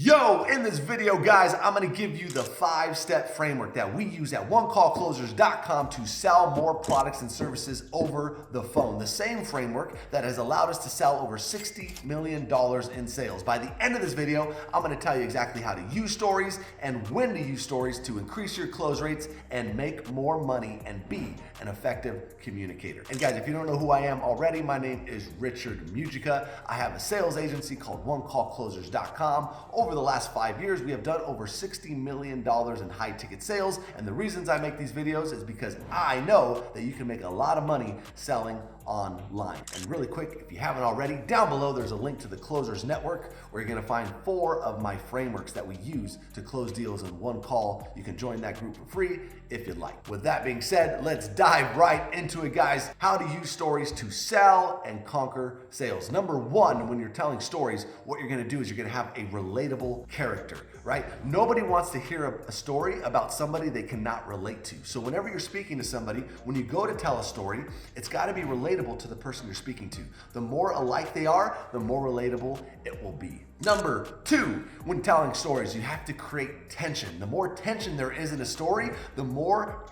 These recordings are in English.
Yo, in this video, guys, I'm gonna give you the 5-step framework that we use at onecallclosers.com to sell more products and services over the phone. The same framework that has allowed us to sell over $60 million in sales. By the end of this video, I'm gonna tell you exactly how to use stories and when to use stories to increase your close rates and make more money and be an effective communicator. And guys, if you don't know who I am already, my name is Richard Mugica. I have a sales agency called onecallclosers.com. Over the last 5 years, we have done over $60 million in high ticket sales. And the reasons I make these videos is because I know that you can make a lot of money selling online. And really quick, if you haven't already, down below there's a link to the Closers Network where you're gonna find 4 of my frameworks that we use to close deals in one call. You can join that group for free if you'd like. With that being said, let's dive right into it, guys. How to use stories to sell and conquer sales. Number 1, when you're telling stories, what you're gonna do is you're gonna have a relatable character, right? Nobody wants to hear a story about somebody they cannot relate to. So whenever you're speaking to somebody, when you go to tell a story, it's gotta be relatable to the person you're speaking to. The more alike they are, the more relatable it will be. Number 2, when telling stories, you have to create tension. The more tension there is in a story, the more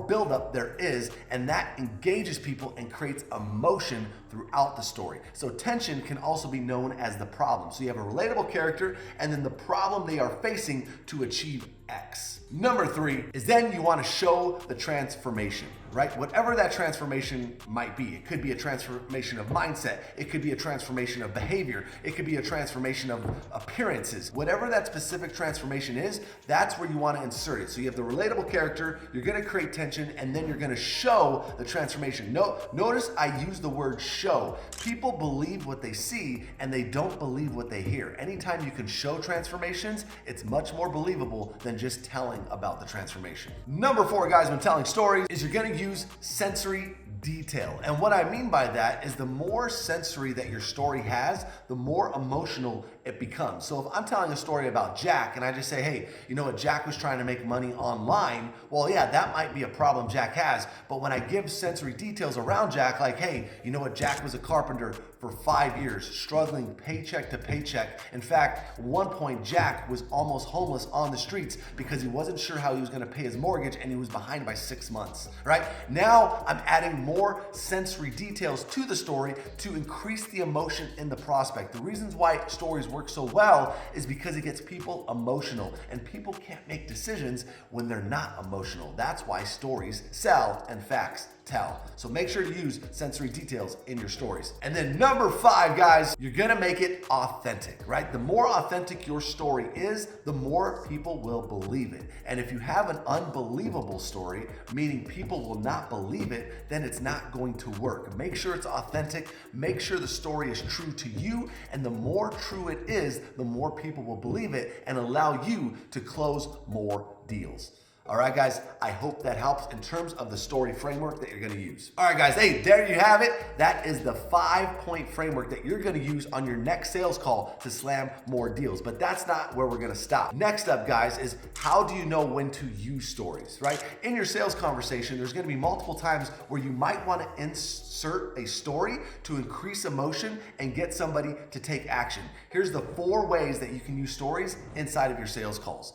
buildup there is, and that engages people and creates emotion throughout the story. So tension can also be known as the problem. So you have a relatable character and then the problem they are facing to achieve X. Number 3 is then you want to show the transformation, right? Whatever that transformation might be. It could be a transformation of mindset. It could be a transformation of behavior. It could be a transformation of appearances. Whatever that specific transformation is, that's where you want to insert it. So you have the relatable character, you're going to create tension, and then you're going to show the transformation. Notice I use the word show. People believe what they see and they don't believe what they hear. Anytime you can show transformations, it's much more believable than just telling about the transformation. Number 4, guys, when telling stories is you're going to use sensory detail. And what I mean by that is the more sensory that your story has, the more emotional it becomes. So if I'm telling a story about Jack and I just say, hey, you know what, Jack was trying to make money online, well, yeah, that might be a problem Jack has. But when I give sensory details around Jack, like, hey, you know what, Jack was a carpenter for 5 years, struggling paycheck to paycheck. In fact, at one point, Jack was almost homeless on the streets because he wasn't sure how he was gonna pay his mortgage and he was behind by 6 months, right? Now I'm adding more sensory details to the story to increase the emotion in the prospect. The reasons why stories work so well is because it gets people emotional, and people can't make decisions when they're not emotional. That's why stories sell and facts tell. So make sure to use sensory details in your stories. And then number 5, guys, you're gonna make it authentic, right? The more authentic your story is, the more people will believe it. And if you have an unbelievable story, meaning people will not believe it, then it's not going to work. Make sure it's authentic, make sure the story is true to you, and the more true it is, the more people will believe it and allow you to close more deals. All right, guys, I hope that helps in terms of the story framework that you're gonna use. All right, guys, hey, there you have it. That is the 5-point framework that you're gonna use on your next sales call to slam more deals. But that's not where we're gonna stop. Next up, guys, is how do you know when to use stories, right? In your sales conversation, there's gonna be multiple times where you might wanna insert a story to increase emotion and get somebody to take action. Here's the 4 ways that you can use stories inside of your sales calls.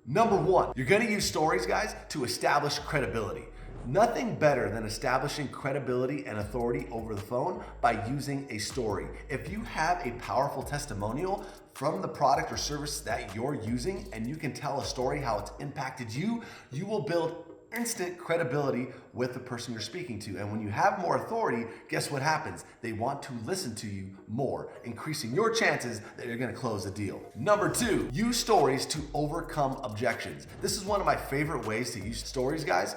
Number 1, you're gonna use stories, guys, to establish credibility. Nothing better than establishing credibility and authority over the phone by using a story. If you have a powerful testimonial from the product or service that you're using and you can tell a story how it's impacted you, you will build instant credibility with the person you're speaking to. And when you have more authority, guess what happens? They want to listen to you more, increasing your chances that you're gonna close the deal. Number 2, use stories to overcome objections. This is one of my favorite ways to use stories, guys,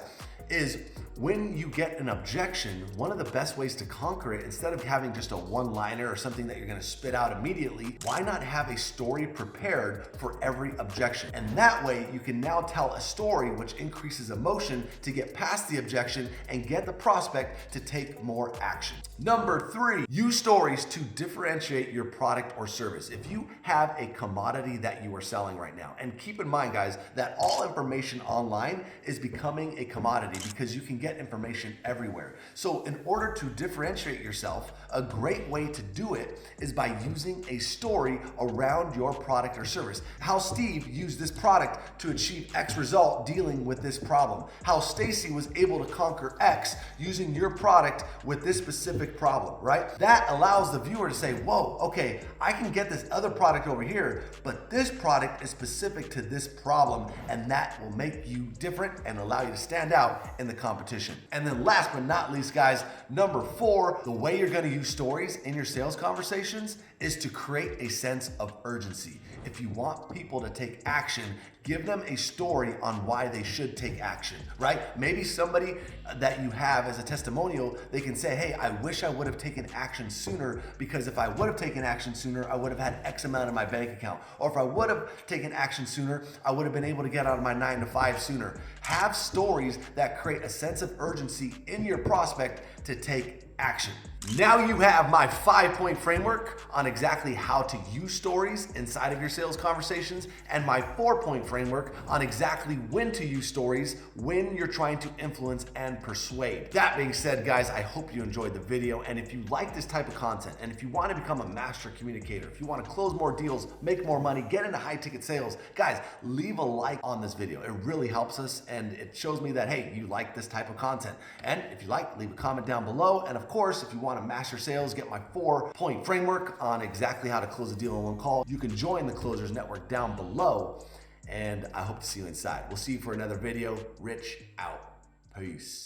is when you get an objection, one of the best ways to conquer it, instead of having just a one-liner or something that you're gonna spit out immediately, why not have a story prepared for every objection? And that way, you can now tell a story which increases emotion to get past the objection and get the prospect to take more action. Number 3, use stories to differentiate your product or service. If you have a commodity that you are selling right now, and keep in mind, guys, that all information online is becoming a commodity because you can get get information everywhere. So in order to differentiate yourself, a great way to do it is by using a story around your product or service. How Steve used this product to achieve X result dealing with this problem. How Stacy was able to conquer X using your product with this specific problem, right? That allows the viewer to say, whoa, okay, I can get this other product over here, but this product is specific to this problem, and that will make you different and allow you to stand out in the competition. And then last but not least, guys, number 4, the way you're gonna use stories in your sales conversations is to create a sense of urgency. If you want people to take action, give them a story on why they should take action, right? Maybe somebody that you have as a testimonial, they can say, hey, I wish I would have taken action sooner, because if I would have taken action sooner, I would have had X amount in my bank account. Or if I would have taken action sooner, I would have been able to get out of my 9 to 5 sooner. Have stories that create a sense of urgency in your prospect to take action. Now you have my 5-point framework on exactly how to use stories inside of your sales conversations, and my 4-point framework on exactly when to use stories when you're trying to influence and persuade. That being said, guys, I hope you enjoyed the video, and if you like this type of content, and if you want to become a master communicator, if you want to close more deals, make more money, get into high ticket sales, guys, leave a like on this video. It really helps us, and it shows me that, hey, you like this type of content. And if you like, leave a comment down below. And of course, if you want to master sales, get my 4-point framework on exactly how to close a deal in one call, you can join the Closers Network down below, and I hope to see you inside. We'll see you for another video. Rich out. Peace.